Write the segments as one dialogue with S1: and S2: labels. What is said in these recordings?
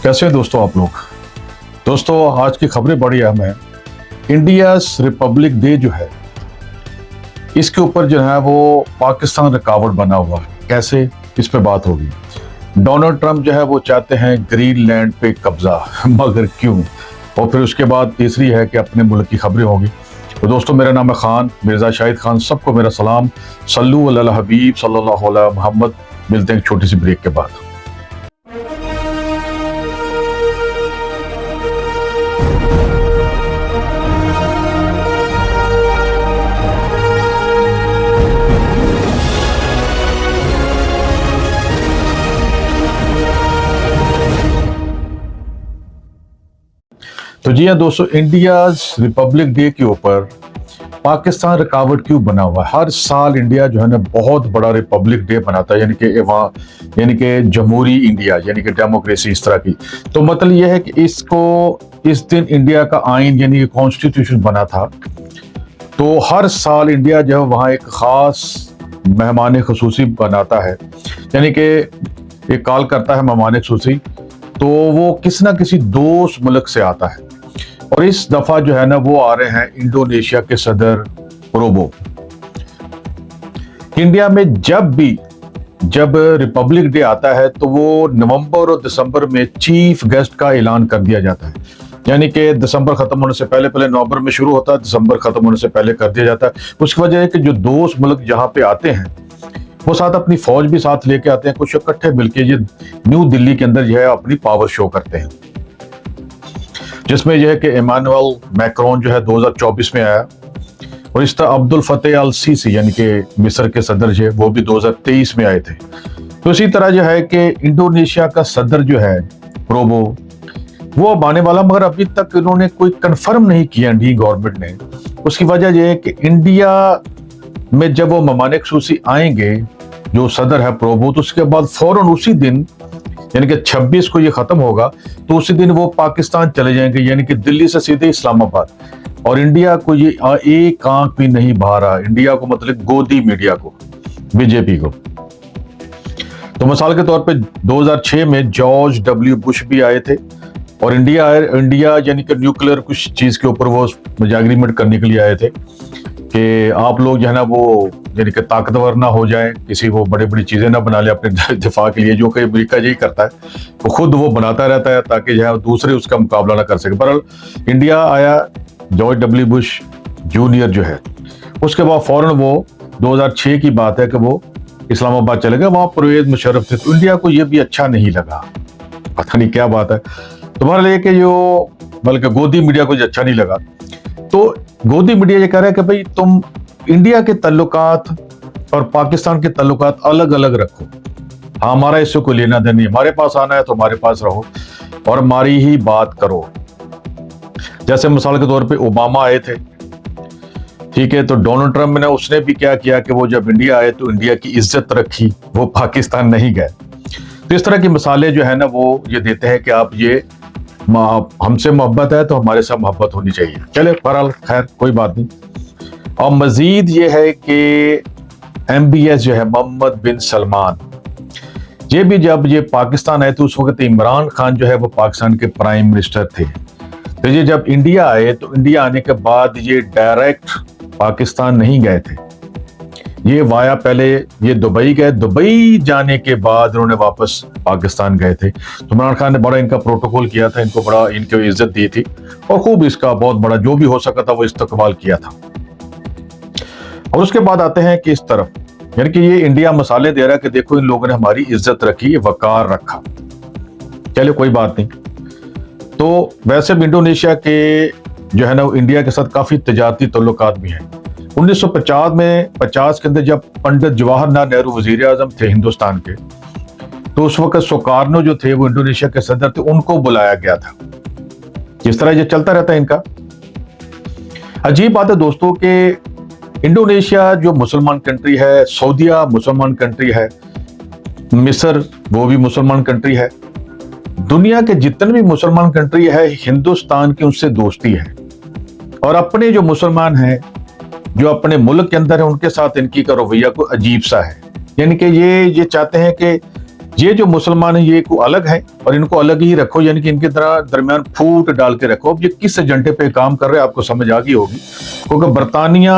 S1: कैसे हैं दोस्तों आप लोग। दोस्तों आज की खबरें बड़ी अहम है। इंडियाज रिपब्लिक डे जो है इसके ऊपर जो है वो पाकिस्तान रुकावट बना हुआ है। कैसे, इस पे बात होगी। डोनाल्ड ट्रंप जो है वो चाहते हैं ग्रीनलैंड पे कब्जा मगर क्यों। और फिर उसके बाद तीसरी है कि अपने मुल्क की खबरें होगी। तो दोस्तों मेरा नाम है खान मिर्जा शाहिद खान, सबको मेरा सलाम। सल्लू अला हबीब सल्लल्लाहु अलैहि मोहम्मद। मिलते हैं एक छोटी सी ब्रेक के बाद। तो जी हाँ दोस्तों, इंडियाज रिपब्लिक डे के ऊपर पाकिस्तान रुकावट क्यों बना हुआ है। हर साल इंडिया जो है ना बहुत बड़ा रिपब्लिक डे मनाता है, यानी कि जमहूरी इंडिया, यानी कि डेमोक्रेसी इस तरह की। तो मतलब यह है कि इस दिन इंडिया का आइन यानी कि कॉन्स्टिट्यूशन बना था। तो हर साल इंडिया जो है वहाँ एक खास मेहमान खुसूसी बनाता है, यानी कि एक कॉल करता है मेहमान खुसूसी। तो वो किसी ना किसी दोस्त मुल्क से आता है और इस दफा जो है ना वो आ रहे हैं इंडोनेशिया के सदर प्रोबो। इंडिया में जब रिपब्लिक डे आता है तो वो नवंबर और दिसंबर में चीफ गेस्ट का ऐलान कर दिया जाता है, यानी कि दिसंबर खत्म होने से पहले नवंबर में शुरू होता है, दिसंबर खत्म होने से पहले कर दिया जाता है। उसकी वजह है कि जो दोस्त मुल्क जहां पे आते हैं वो साथ अपनी फौज भी साथ लेके आते हैं, कुछ इकट्ठे मिलके ये न्यू दिल्ली के अंदर जो है अपनी पावर शो करते हैं, जिसमें यह है कि इमानुएल मैक्रोन जो है 2024 में आया और इस तरह अब्दुल फतेह अल सीसी यानी कि मिस्र के सदर जो है वो भी 2023 में आए थे। तो इसी तरह जो है कि इंडोनेशिया का सदर जो है प्रोबो वो अब आने वाला, मगर अभी तक इन्होंने कोई कंफर्म नहीं किया इंडियन गवर्नमेंट ने। उसकी वजह यह है कि इंडिया में जब वो मेहमान खुसूसी आएंगे जो सदर है प्रोबो, तो उसके बाद फौरन उसी दिन यानी कि 26 को ये खत्म होगा तो उसी दिन वो पाकिस्तान चले जाएंगे, यानी कि दिल्ली से सीधे इस्लामाबाद। और इंडिया को ये एक आंख भी नहीं बहा रहा, इंडिया को मतलब गोदी मीडिया को, बीजेपी को। तो मिसाल के तौर पे 2006 में जॉर्ज डब्ल्यू बुश भी आए थे और इंडिया यानी कि न्यूक्लियर कुछ चीज के ऊपर वो एग्रीमेंट करने के लिए आए थे कि आप लोग जो है ना वो यानी कि ताकतवर ना हो जाए, किसी वो बड़ी चीजें ना बना ले अपने दिफा के लिए, जो कि अमेरिका यही करता है, वो खुद वो बनाता रहता है ताकि जो है दूसरे उसका मुकाबला ना कर सके। बहरहाल इंडिया आया, जॉर्ज डब्ल्यू बुश जूनियर जो है, उसके बाद फौरन वो 2006 की बात है कि वो इस्लामाबाद चले गए, वहां परवेज मुशर्रफ थे। तो इंडिया को ये भी अच्छा नहीं लगा, पता नहीं क्या बात है। तो बहरहाल ये कि जो बल्कि गोदी मीडिया को अच्छा नहीं लगा, तो गोदी मीडिया ये कह रहा है कि भाई तुम इंडिया के ताल्लुकात और पाकिस्तान के ताल्लुकात अलग अलग रखो। हाँ, हमारा इससे कोई लेना देना नहीं, हमारे पास आना है तो हमारे पास रहो और हमारी ही बात करो। जैसे मिसाल के तौर पे ओबामा आए थे, ठीक है, तो डोनाल्ड ट्रंप ने उसने भी क्या किया कि वो जब इंडिया आए तो इंडिया की इज्जत रखी, वो पाकिस्तान नहीं गए। तो इस तरह की मिसालें जो है ना वो ये देते हैं कि आप ये हमसे मोहब्बत है तो हमारे साथ मोहब्बत होनी चाहिए। चले, बहरहाल खैर कोई बात नहीं। और मजीद ये है कि MBS जो है मोहम्मद बिन सलमान, ये भी जब ये पाकिस्तान आए तो उस वक्त इमरान खान जो है वो पाकिस्तान के प्राइम मिनिस्टर थे। तो ये जब इंडिया आए तो इंडिया आने के बाद ये डायरेक्ट पाकिस्तान नहीं गए थे, ये वाया पहले ये दुबई गए, दुबई जाने के बाद उन्होंने वापस पाकिस्तान गए थे। तो इमरान खान ने बड़ा इनका प्रोटोकॉल किया था, इनको बड़ा इनकी इज्जत दी थी और खूब इसका बहुत बड़ा जो भी हो सका था वो इस्तकबाल किया था। और उसके बाद आते हैं कि इस तरफ, यानी कि ये इंडिया मसाले दे रहा है कि देखो इन लोगों ने हमारी इज्जत रखी, वकार रखा। चलिए कोई बात नहीं। तो वैसे भी इंडोनेशिया के जो है ना इंडिया के साथ काफी तजारती ताल्लुकात भी हैं। 1950 के अंदर जब पंडित जवाहरलाल नेहरू वजीर आजम थे हिंदुस्तान के, तो उस वक्त सुकारनो जो थे वो इंडोनेशिया के सदर थे, उनको बुलाया गया था। इस तरह ये चलता रहता है इनका। अजीब बात है दोस्तों कि इंडोनेशिया जो मुसलमान कंट्री है, सऊदीया मुसलमान कंट्री है, मिस्र वो भी मुसलमान कंट्री है, दुनिया के जितने भी मुसलमान कंट्री है हिंदुस्तान की उनसे दोस्ती है। और अपने जो मुसलमान हैं जो अपने मुल्क के अंदर है उनके साथ इनकी का रवैया को अजीब सा है, यानी कि ये चाहते हैं कि ये जो मुसलमान है ये को अलग है और इनको अलग ही रखो, यानी कि इनके दरमियान फूट डाल के रखो। अब ये किस एजेंडे पे काम कर रहे हैं आपको समझ आ गई होगी, क्योंकि बरतानिया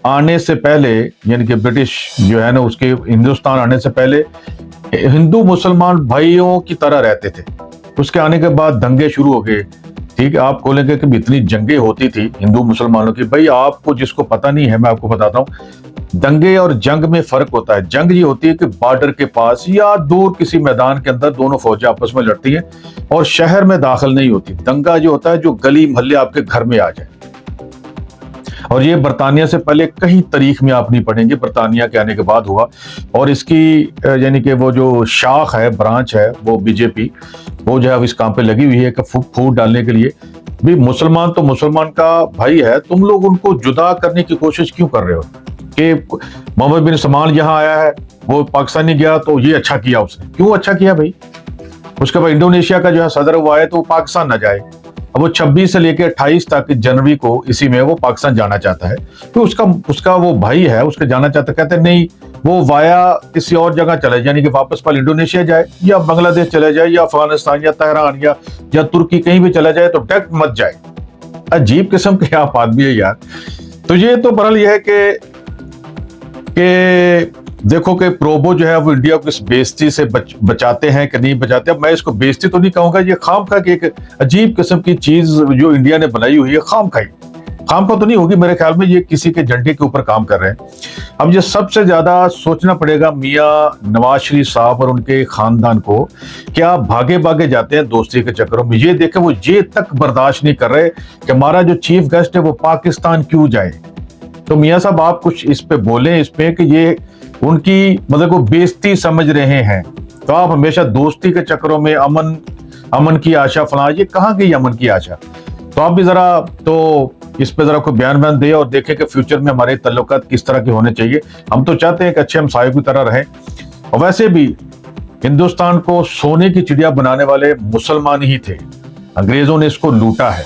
S1: आने से पहले, यानी कि ब्रिटिश जो है ना उसके हिंदुस्तान आने से पहले हिंदू मुसलमान भाइयों की तरह रहते थे। उसके आने के बाद दंगे शुरू हो गए। ठीक है, आप बोलेंगे कि इतनी जंगें होती थी हिंदू मुसलमानों की। भाई आपको जिसको पता नहीं है मैं आपको बताता हूँ, दंगे और जंग में फर्क होता है। जंग ये होती है कि बॉर्डर के पास या दूर किसी मैदान के अंदर दोनों फौजें आपस में लड़ती हैं और शहर में दाखिल नहीं होती। दंगा जो होता है जो गली मोहल्ले आपके घर में आ जाए, और ये बरतानिया से पहले कहीं तारीख में आप नहीं पढ़ेंगे, बरतानिया के आने के बाद हुआ। और इसकी यानी कि वो जो शाख है, ब्रांच है, वो बीजेपी, वो जो है इस काम पे लगी हुई है कि फूट डालने के लिए। भी मुसलमान तो मुसलमान का भाई है, तुम लोग उनको जुदा करने की कोशिश क्यों कर रहे हो? कि मोहम्मद बिन सलमान यहाँ आया है, वो पाकिस्तानी गया तो ये अच्छा किया उसने। क्यों अच्छा किया भाई? उसके बाद इंडोनेशिया का जो है सदर हुआ है तो वो पाकिस्तान ना जाए। अब वो 26 से लेकर 28 तक जनवरी को इसी में वो पाकिस्तान जाना चाहता है, तो उसका वो भाई है, उसके जाना चाहता, कहते नहीं वो वाया किसी और जगह चले, यानी कि वापस पहले इंडोनेशिया जाए या बांग्लादेश चले जाए या अफगानिस्तान या तेहरान या तुर्की कहीं भी चला जाए, तो डायरेक्ट मत जाए। अजीब किस्म के आप आदमी है यार। तो ये तो बहरहाल ये है कि देखो कि प्रोबो जो है वो इंडिया को इस बेइज्जती से बचाते हैं कि नहीं बचाते। अब मैं इसको बेइज्जती तो नहीं कहूंगा, ये खामखा की एक अजीब किस्म की चीज जो इंडिया ने बनाई हुई है, खामखा तो नहीं होगी मेरे ख्याल में, ये किसी के झंडे के ऊपर काम कर रहे हैं। अब ये सबसे ज्यादा सोचना पड़ेगा मियां नवाज शरीफ साहब और उनके खानदान को, क्या भागे भागे जाते हैं दोस्ती के चक्करों में। ये देखें वो ये तक बर्दाश्त नहीं कर रहे कि हमारा जो चीफ गेस्ट है वो पाकिस्तान क्यों जाए। तो मियां साहब आप कुछ इस पे बोलें, इस पे कि ये उनकी मतलब को बेइज्जती समझ रहे हैं। तो आप हमेशा दोस्ती के चक्करों में अमन की आशा फला, ये कहाँ गई अमन की आशा? तो आप भी जरा तो इस पे जरा कोई बयान दे और देखें कि फ्यूचर में हमारे तल्लुकात किस तरह के होने चाहिए। हम तो चाहते हैं कि अच्छे हमसायों की तरह रहें, और वैसे भी हिंदुस्तान को सोने की चिड़िया बनाने वाले मुसलमान ही थे। अंग्रेजों ने इसको लूटा है,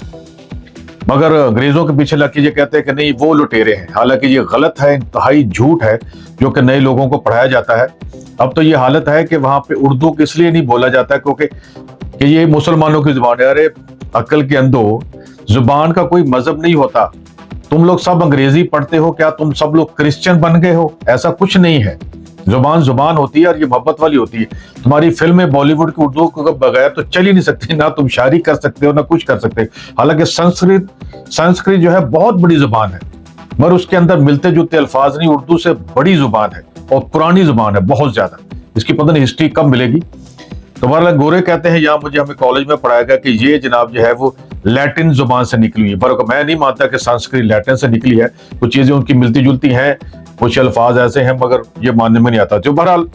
S1: मगर अंग्रेजों के पीछे लग के ये कहते हैं कि नहीं वो लुटेरे हैं, हालांकि ये गलत है, इंतहाई झूठ है जो कि नए लोगों को पढ़ाया जाता है। अब तो ये हालत है कि वहां पे उर्दू को इसलिए नहीं बोला जाता क्योंकि ये मुसलमानों की जुबान है। अरे अक्ल के अंधो, जुबान का कोई मजहब नहीं होता। तुम लोग सब अंग्रेजी पढ़ते हो, क्या तुम सब लोग क्रिश्चियन बन गए हो? ऐसा कुछ नहीं है। जुबान होती है और ये मोहब्बत वाली होती है। तुम्हारी फिल्में बॉलीवुड की उर्दू को बगैर तो चल ही नहीं सकती, ना तुम शायरी कर सकते हो ना कुछ कर सकते। हालांकि संस्कृत जो है बहुत बड़ी जुबान है, मगर उसके अंदर मिलते जुलते अल्फाज नहीं। उर्दू से बड़ी जुबान है और पुरानी जुबान है बहुत ज्यादा, इसकी पता नहीं हिस्ट्री कब मिलेगी। तो बहरहाल गोरे कहते हैं, यहाँ मुझे हमें कॉलेज में पढ़ाया गया कि ये जनाब जो है वो लैटिन जुबान से निकली हुई है। पर मैं नहीं मानता कि संस्कृत लैटिन से निकली है, कुछ चीजें उनकी मिलती जुलती हैं, कुछ अल्फाज ऐसे हैं, मगर ये मानने में नहीं आता। जो बहरहाल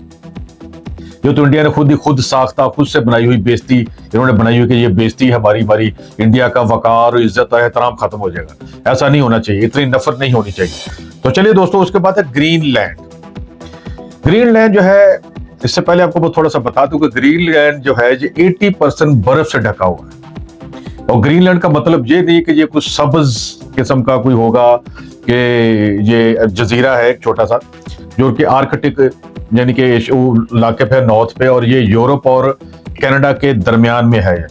S1: जो तो इंडिया ने खुद साख्ता, खुद से बनाई हुई बेइज्जती इन्होंने बनाई हुई कि ये बेइज्जती हमारी इंडिया का वकार और इज्जत और एहतराम खत्म हो जाएगा। ऐसा नहीं होना चाहिए, इतनी नफरत नहीं होनी चाहिए। तो चलिए दोस्तों, उसके बाद है ग्रीनलैंड जो है, इससे पहले आपको मैं थोड़ा सा बता दूं कि ग्रीनलैंड जो है ये 80% बर्फ से ढका हुआ है। और ग्रीनलैंड का मतलब ये नहीं कि ये कुछ सब्ज किस्म का कोई होगा, कि ये जजीरा है एक छोटा सा जो कि आर्कटिक यानी कि इलाके पे नॉर्थ पे, और ये यूरोप और कनाडा के दरमियान में है।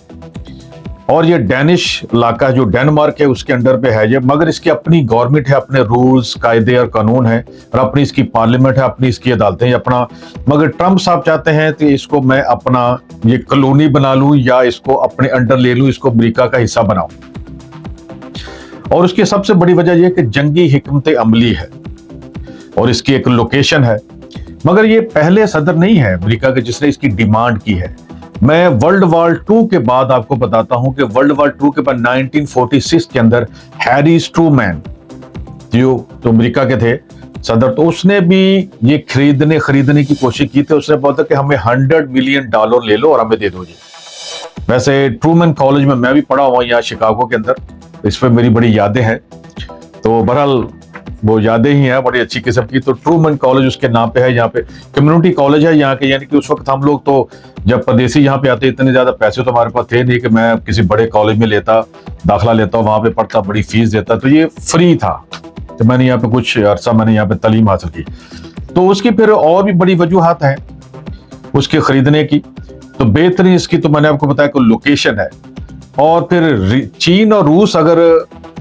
S1: और ये डेनिश इलाका जो डेनमार्क है उसके अंडर पे है ये, मगर इसकी अपनी गवर्नमेंट है, अपने रूल्स कायदे और कानून है, और अपनी इसकी पार्लियामेंट है, अपनी इसकी अदालतें अपना। मगर ट्रंप साहब चाहते हैं कि इसको मैं अपना ये कॉलोनी बना लूं या इसको अपने अंडर ले लूं, इसको अमेरिका का हिस्सा बनाऊं। और उसकी सबसे बड़ी वजह यह कि जंगी हिकमत अमली है और इसकी एक लोकेशन है। मगर ये पहले सदर नहीं है अमेरिका के जिसने इसकी डिमांड की है। मैं वर्ल्ड वॉर 2 के बाद आपको बताता हूं कि वर्ल्ड वॉर 2 के बाद 1946 के अंदर हैरी ट्रूमैन जो तो अमेरिका के थे सदर, तो उसने भी ये खरीदने की कोशिश की थी। उसने बोला कि हमें $100 मिलियन ले लो और हमें दे दो जी। वैसे ट्रूमैन कॉलेज में मैं भी पढ़ा हुआ यहाँ शिकागो के अंदर, इस पर मेरी बड़ी यादें हैं। तो बहरहाल वो यादें ही हैं बड़ी अच्छी किस्म की। तो ट्रूमैन कॉलेज उसके नाम पे है, यहाँ पे कम्युनिटी कॉलेज है यहाँ के। यानी कि उस वक्त हम लोग तो जब परदेसी यहाँ पे आते, इतने ज्यादा पैसे तो हमारे पास थे नहीं कि मैं किसी बड़े कॉलेज में दाखिला लेता, वहां पे पढ़ता, बड़ी फीस देता। तो ये फ्री था, तो मैंने यहाँ पे कुछ अरसा मैंने यहाँ पे तालीम हासिल की। तो उसकी फिर और भी बड़ी वजूहात हैं। उसके खरीदने की। तो बेहतरीन इसकी तो मैंने आपको बताया कि लोकेशन है। और फिर चीन और रूस अगर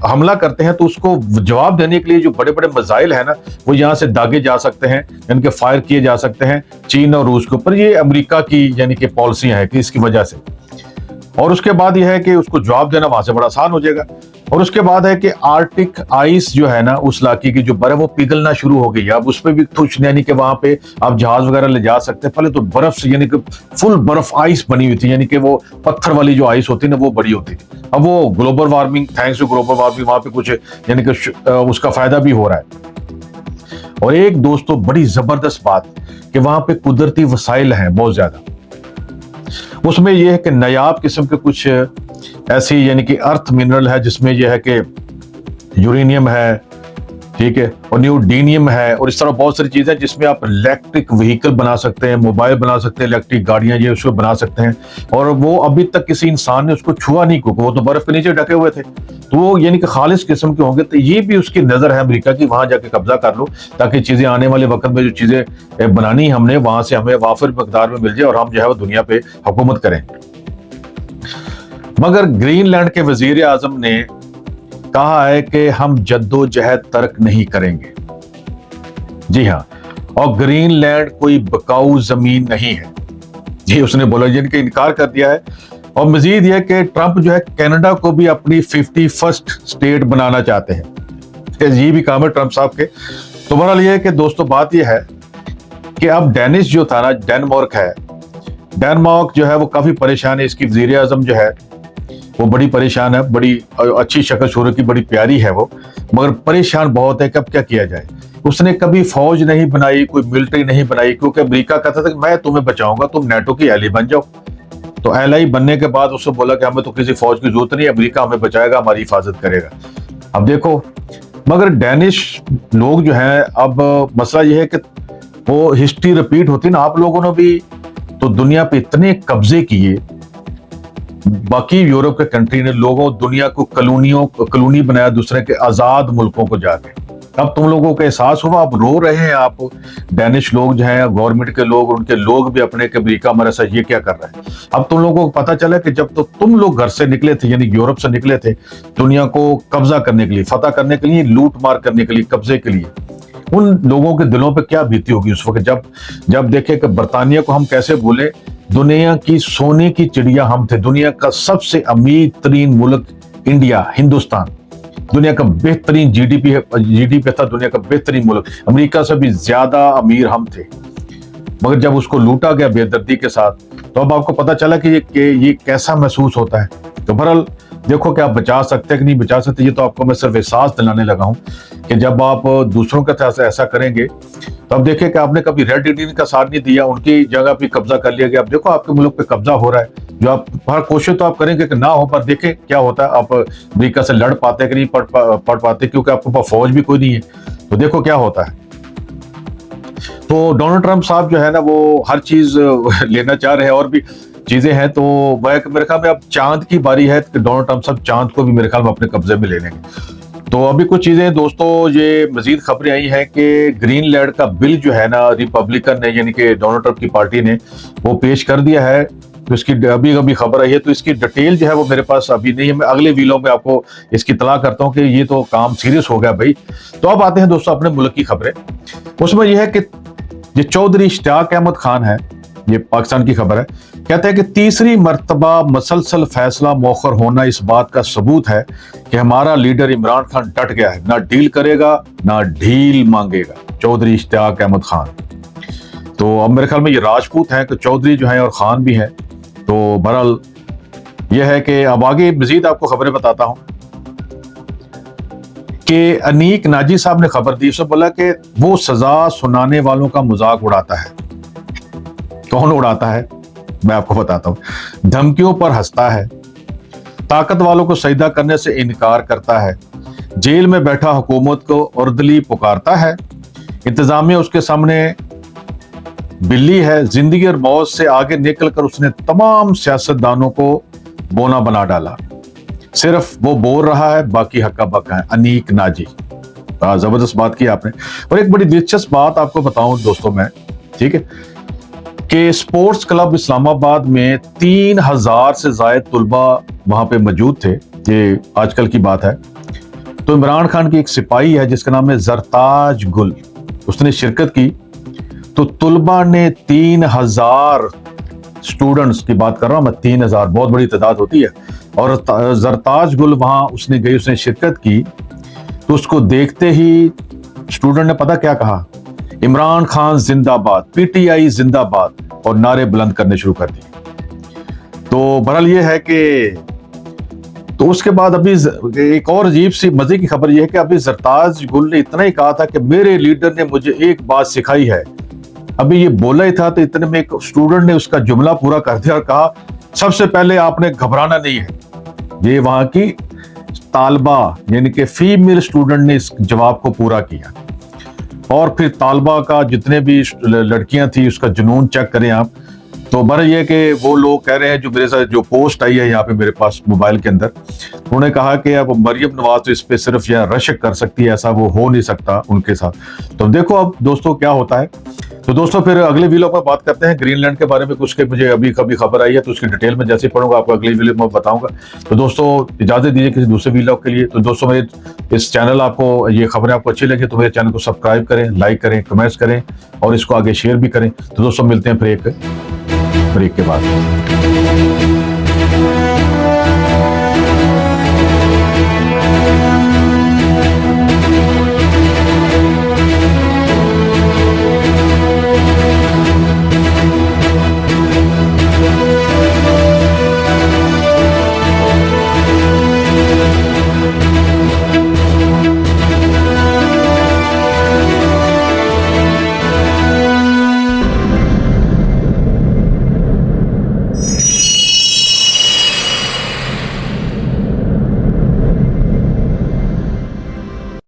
S1: हमला करते हैं तो उसको जवाब देने के लिए जो बड़े बड़े मिसाइल है ना, वो यहाँ से दागे जा सकते हैं, यानी कि फायर किए जा सकते हैं चीन और रूस के ऊपर। ये अमेरिका की यानी कि पॉलिसियां है कि इसकी वजह से। और उसके बाद यह है कि उसको जवाब देना वहां से बड़ा आसान हो जाएगा। और उसके बाद है कि आर्टिक आइस जो है ना, उस इलाके की जो बर्फ वो पिघलना शुरू हो गई है। अब उस पर भी कुछ यानी कि वहां पे आप जहाज वगैरह ले जा सकते हैं। पहले तो बर्फ से यानी कि फुल बर्फ आइस बनी हुई थी, यानी कि वो पत्थर वाली जो आइस होती है ना, वो बड़ी होती थी। अब वो global warming, thanks to global warming, वहां पे कुछ यानी कि उसका फायदा भी हो रहा है। और एक दोस्तों बड़ी जबरदस्त बात कि वहां पे कुदरती वसाइल हैं बहुत ज्यादा। उसमें यह है कि नायाब किस्म के कुछ ऐसी यानी कि अर्थ मिनरल है, जिसमें यह है कि यूरेनियम है, ठीक है, और न्यूडीनियम है, और इस तरह बहुत सारी चीजें जिसमें आप इलेक्ट्रिक व्हीकल बना सकते हैं, मोबाइल बना सकते हैं, इलेक्ट्रिक गाड़ियां ये उसको बना सकते हैं। और वो अभी तक किसी इंसान ने उसको छुआ नहीं, क्योंकि वो तो बर्फ के नीचे ढके हुए थे। तो वो यानी कि खालिश किस्म के होंगे। तो ये भी उसकी नजर है अमेरिका की, वहां जाके कब्जा कर लो, ताकि चीजें आने वाले वक्त में जो चीजें बनानी हमने वहां से हमें वाफिर मकदार में मिल जाए और हम जो है वो दुनिया पे हुकूमत करें। मगर ग्रीनलैंड के वजीर आजम ने कहा है कि हम जद्दोजहद तर्क नहीं करेंगे। जी हाँ, और ग्रीनलैंड कोई बकाऊ जमीन नहीं है, ये उसने बोला, जिनके इनकार कर दिया है। और मजीद यह कि ट्रंप जो है कनाडा को भी अपनी 51st स्टेट बनाना चाहते हैं। ये भी काम है ट्रंप साहब के। तो बहरहाल ये है कि दोस्तों बात यह है कि अब डेनिस जो था ना, डेनमार्क है, डेनमार्क जो है वो काफी परेशान है। इसकी वजीर आजम जो है वो बड़ी परेशान है, बड़ी अच्छी शक्ल सूरत की, बड़ी प्यारी है वो, मगर परेशान बहुत है कि अब क्या किया जाए। उसने कभी फौज नहीं बनाई, कोई मिलिट्री नहीं बनाई, क्योंकि अमेरिका कहता था कि मैं तुम्हें बचाऊंगा, तुम नेटो की एली बन जाओ। तो एलाई बनने के बाद उसने बोला कि हमें तो किसी फौज की जरूरत नहीं, अमेरिका हमें बचाएगा, हमारी हिफाजत करेगा। अब देखो, मगर डेनिश लोग जो हैं, अब मसला यह है कि वो हिस्ट्री रिपीट होती ना, आप लोगों ने भी तो दुनिया पे इतने कब्जे किए, बाकी यूरोप के कंट्री ने लोगों दुनिया को कॉलोनी बनाया दूसरे के आजाद मुल्कों को जाके। अब तुम लोगों को एहसास हुआ, अब रो रहे हैं आप डेनिश लोग जो हैं, गवर्नमेंट के लोग, उनके लोग भी अपने के अमेरिका हमारे साथ ये क्या कर रहे हैं। अब तुम लोगों को पता चला कि जब तो तुम लोग घर से निकले थे, यानी यूरोप से निकले थे दुनिया को कब्जा करने के लिए, फतह करने के लिए, लूट मार करने के लिए, कब्जे के लिए, उन लोगों के दिलों पे क्या बीती होगी उस वक्त जब देखे कि बरतानिया को हम कैसे भूले। दुनिया की सोने की चिड़िया हम थे, दुनिया का सबसे अमीर तरीन मुल्क इंडिया, हिंदुस्तान, दुनिया का बेहतरीन जीडीपी था, दुनिया का बेहतरीन मुल्क, अमेरिका से भी ज्यादा अमीर हम थे। मगर जब उसको लूटा गया बेदर्दी के साथ, तो अब आपको पता चला कि ये कैसा महसूस होता है। तो बहरहाल देखो कि आप बचा सकते हैं कि नहीं बचा सकते, ये तो आपको मैं सिर्फ एहसास दिलाने लगा हूं कि जब आप दूसरों के साथ ऐसा करेंगे तो अब देखिए कि आपने कभी रेड इंडियन का साथ नहीं दिया, उनकी जगह पे कब्जा कर लिया गया। अब देखो आपके मुल्क पे कब्जा हो रहा है, जो आप हर कोशिश तो आप करेंगे कि ना हो, पर देखें क्या होता है। आप अमेरिका से लड़ पाते कि नहीं पढ़ पाते, क्योंकि आपके पास फौज भी कोई नहीं है। तो देखो क्या होता है। तो डोनाल्ड ट्रंप साहब जो है ना, वो हर चीज लेना चाह रहे हैं, और भी चीजें हैं। तो वह मेरे ख्याल में अब चांद की बारी है कि डोनाल्ड ट्रंप साहब चांद को भी मेरे ख्याल में अपने कब्जे में ले लेंगे। तो अभी कुछ चीजें दोस्तों, ये मजीद खबरें आई हैं कि ग्रीनलैंड का बिल जो है ना, रिपब्लिकन ने यानी कि डोनाल्ड ट्रंप की पार्टी ने वो पेश कर दिया है। तो इसकी अभी खबर आई है, तो इसकी डिटेल जो है वो मेरे पास अभी नहीं है। मैं अगले वीडियो में आपको इसकी इत्तला करता हूँ कि ये तो काम सीरियस हो गया भाई। तो अब आते हैं दोस्तों अपने मुल्क की खबरें। उसमें यह है कि ये चौधरी इश्तियाक अहमद खान है, ये पाकिस्तान की खबर है, कहते हैं कि तीसरी मर्तबा मसलसल फैसला मौखर होना इस बात का सबूत है कि हमारा लीडर इमरान खान डट गया है, ना डील करेगा ना ढील मांगेगा। चौधरी इश्तियाक अहमद खान, तो अब मेरे ख्याल में ये राजपूत हैं कि चौधरी जो हैं और खान भी हैं। तो बहरहाल यह है कि अब आगे मजीद आपको खबरें बताता हूं कि अनीक नाजी साहब ने खबर दी। उसने बोला कि वो सजा सुनाने वालों का मजाक उड़ाता है। कौन उड़ाता है मैं आपको बताता हूं। धमकियों पर हंसता है, ताकत वालों को सजदा करने से इनकार करता है, जेल में बैठा हुकूमत को उर्दली पुकारता है, इंतजामिया उसके सामने बिल्ली है, जिंदगी और मौत से आगे निकलकर उसने तमाम सियासतदानों को बोना बना डाला, सिर्फ वो बोल रहा है बाकी हक्का बक्का है। अनीक नाजी, जबरदस्त बात की आपने। और एक बड़ी दिलचस्प बात आपको बताऊं दोस्तों मैं, ठीक है, कि स्पोर्ट्स क्लब इस्लामाबाद में 3000 से ज्यादा तुलबा वहां पे मौजूद थे। ये आजकल की बात है। तो इमरान खान की एक सिपाही है जिसका नाम है जरताज गुल, उसने शिरकत की। तो तुलबा ने 3000 स्टूडेंट्स की बात कर रहा हूं मैं, 3000 बहुत बड़ी तादाद होती है। और जरताज गुल वहां उसने गई, उसने शिरकत की। तो उसको देखते ही स्टूडेंट ने पता क्या कहा, इमरान खान जिंदाबाद, पीटीआई जिंदाबाद, और नारे बुलंद करने शुरू कर दिए। तो बहरहाल ये है कि तो उसके बाद अभी एक और अजीब सी मजे की खबर यह है कि अभी जरताज गुल ने इतना ही कहा था कि मेरे लीडर ने मुझे एक बात सिखाई है। अभी ये बोला ही था तो इतने में एक स्टूडेंट ने उसका जुमला पूरा कर दिया और कहा, सबसे पहले आपने घबराना नहीं है। ये वहां की तालबा यानी कि फीमेल स्टूडेंट ने इस जवाब को पूरा किया। और फिर तालबा का जितने भी लड़कियां थी उसका जुनून चेक करें आप। तो बड़ा ये कि वो लोग कह रहे हैं, जो मेरे साथ जो पोस्ट आई है यहाँ पे मेरे पास मोबाइल के अंदर, उन्होंने कहा कि अब मरियम नवाज तो इस पे सिर्फ यहाँ रशक कर सकती है, ऐसा वो हो नहीं सकता उनके साथ। तो देखो अब दोस्तों क्या होता है। तो दोस्तों फिर अगले वीडियो में बात करते हैं ग्रीनलैंड के बारे में, कुछ के मुझे अभी कभी खबर आई है तो उसकी डिटेल में जैसे पढ़ूंगा आपको अगली वीडियो में बताऊंगा। तो दोस्तों इजाजत दीजिए किसी दूसरे वीडियो के लिए। तो दोस्तों मेरे इस चैनल आपको ये खबरें आपको अच्छी लगी तो मेरे चैनल को सब्सक्राइब करें, लाइक करें, कमेंट्स करें और इसको आगे शेयर भी करें। तो दोस्तों मिलते हैं फिर एक ब्रेक के बाद।